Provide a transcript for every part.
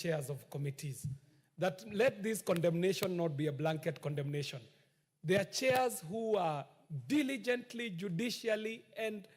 chairs of committees, that let this condemnation not be a blanket condemnation. There are chairs who are diligently, judicially, and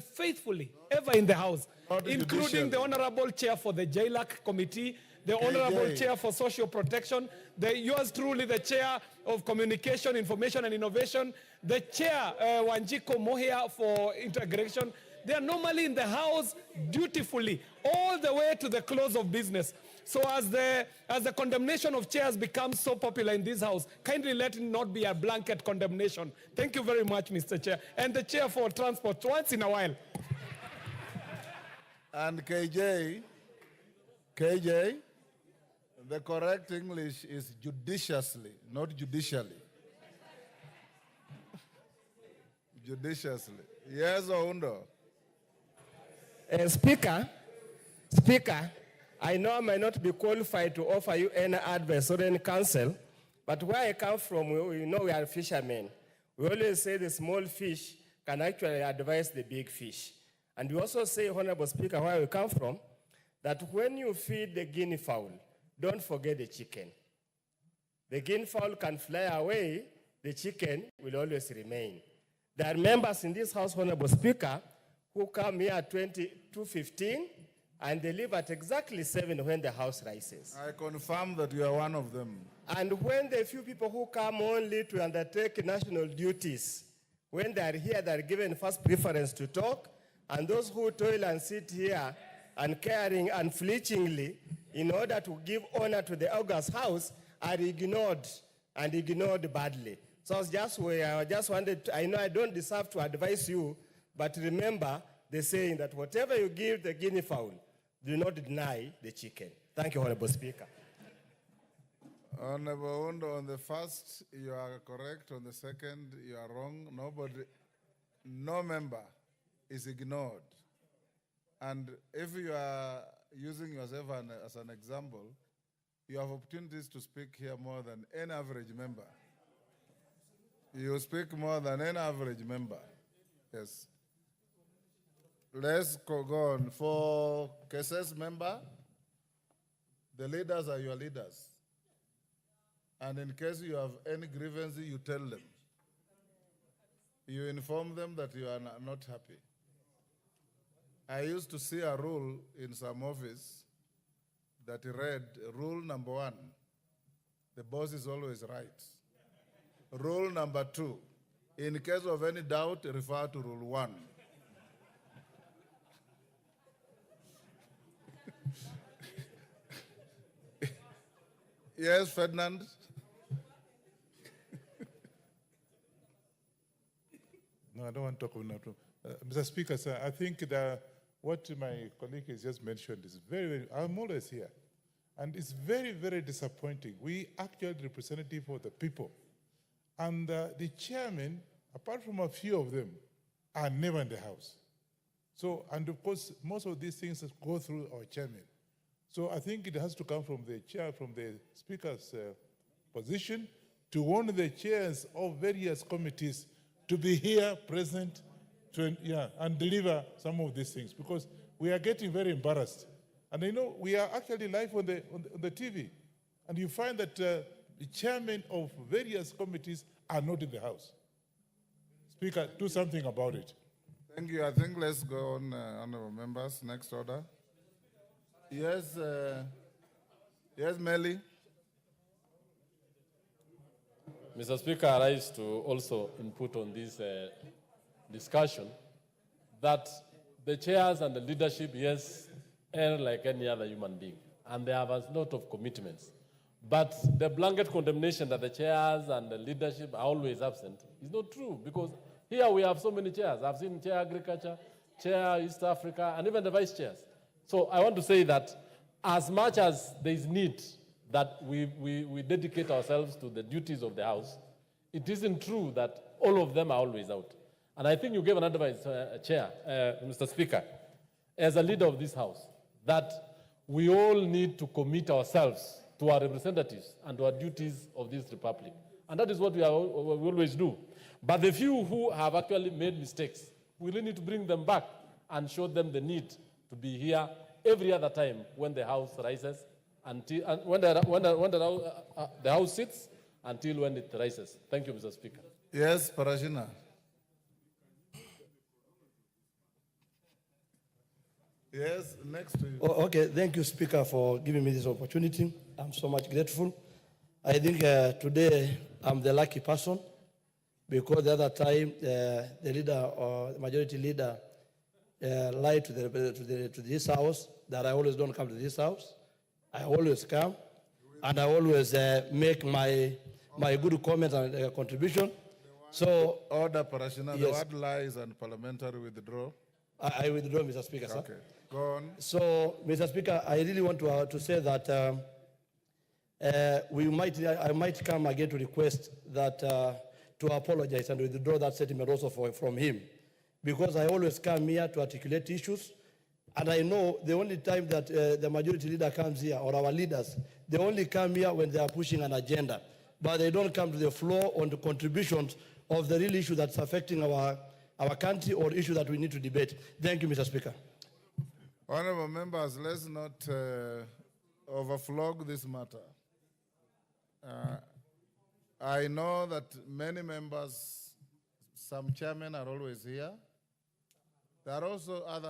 faithfully ever in the House, including the Honorable Chair for the JLAC Committee, the Honorable Chair for Social Protection, yours truly, the Chair of Communication, Information and Innovation, the Chair, Wanjiko Mohia, for Integration. They are normally in the House dutifully, all the way to the close of business. So as the condemnation of chairs becomes so popular in this House, kindly let it not be a blanket condemnation. Thank you very much, Mr. Chair. And the Chair for Transport, once in a while. And KJ, the correct English is judiciously, not judicially. Judiciously. Yes, Oundo. Speaker, I know I might not be qualified to offer you any advice or any counsel, but where I come from, we know we are fishermen. We always say the small fish can actually advise the big fish. And we also say, Honorable Speaker, where we come from, that when you feed the guinea fowl, don't forget the chicken. The guinea fowl can fly away, the chicken will always remain. There are members in this House, Honorable Speaker, who come here at 2:15, and they leave at exactly 7 when the House rises. I confirm that you are one of them. And when the few people who come only to undertake national duties, when they are here, they are given first preference to talk, and those who toil and sit here and caring unflinchingly in order to give honor to the august House are ignored, and ignored badly. So I just wanted to, I know I don't deserve to advise you, but remember the saying that whatever you give the guinea fowl, do not deny the chicken. Thank you, Honorable Speaker. Honorable Oundo, on the first, you are correct. On the second, you are wrong. No member is ignored. And if you are using yourself as an example, you have opportunities to speak here more than any average member. You speak more than any average member. Yes. Let's go on. For cases member, the leaders are your leaders. And in case you have any grievances, you tell them. You inform them that you are not happy. I used to see a rule in some office that read, rule number 1, the boss is always right. Rule number 2, in case of any doubt, refer to rule 1. Yes, Ferdinand. No, I don't want to talk about that. Mr. Speaker, sir, I think that what my colleague has just mentioned is very, I'm always here. And it's very, very disappointing. We actually representative for the people. And the chairman, apart from a few of them, are never in the House. So, and of course, most of these things go through our chairman. So I think it has to come from the chair, from the speaker's position, to warn the chairs of various committees to be here present and deliver some of these things, because we are getting very embarrassed. And I know we are actually live on the TV, and you find that the chairmen of various committees are not in the House. Speaker, do something about it. Thank you. I think let's go on, honorable members. Next order. Yes, yes, Melly. Mr. Speaker, I rise to also input on this discussion that the chairs and the leadership, yes, are like any other human being, and they have a lot of commitments. But the blanket condemnation that the chairs and the leadership are always absent is not true, because here we have so many chairs. I've seen chair agriculture, chair East Africa, and even the vice chairs. So I want to say that as much as there is need that we dedicate ourselves to the duties of the House, it isn't true that all of them are always out. And I think you gave an advice, Chair, Mr. Speaker, as a leader of this House, that we all need to commit ourselves to our representatives and to our duties of this republic. And that is what we always do. But the few who have actually made mistakes, we really need to bring them back and show them the need to be here every other time when the House rises until when the House sits until when it rises. Thank you, Mr. Speaker. Yes, Parashina. Yes, next to you. Oh, okay, thank you, Speaker, for giving me this opportunity. I'm so much grateful. I think today I'm the lucky person because the other time the leader or the majority leader lied to this house that I always don't come to this house. I always come, and I always make my good comment and contribution. So, Order, Parashina. Yes. The word lies and parliamentary withdraw. I withdraw, Mr. Speaker, sir. Okay, go on. So, Mr. Speaker, I really want to say that I might come again to request that to apologize and withdraw that statement also from him, because I always come here to articulate issues, and I know the only time that the majority leader comes here, or our leaders, they only come here when they are pushing an agenda, but they don't come to the floor on the contributions of the real issue that's affecting our country or issue that we need to debate. Thank you, Mr. Speaker. Honorable members, let's not overflog this matter. I know that many members, some chairmen are always here. There are also others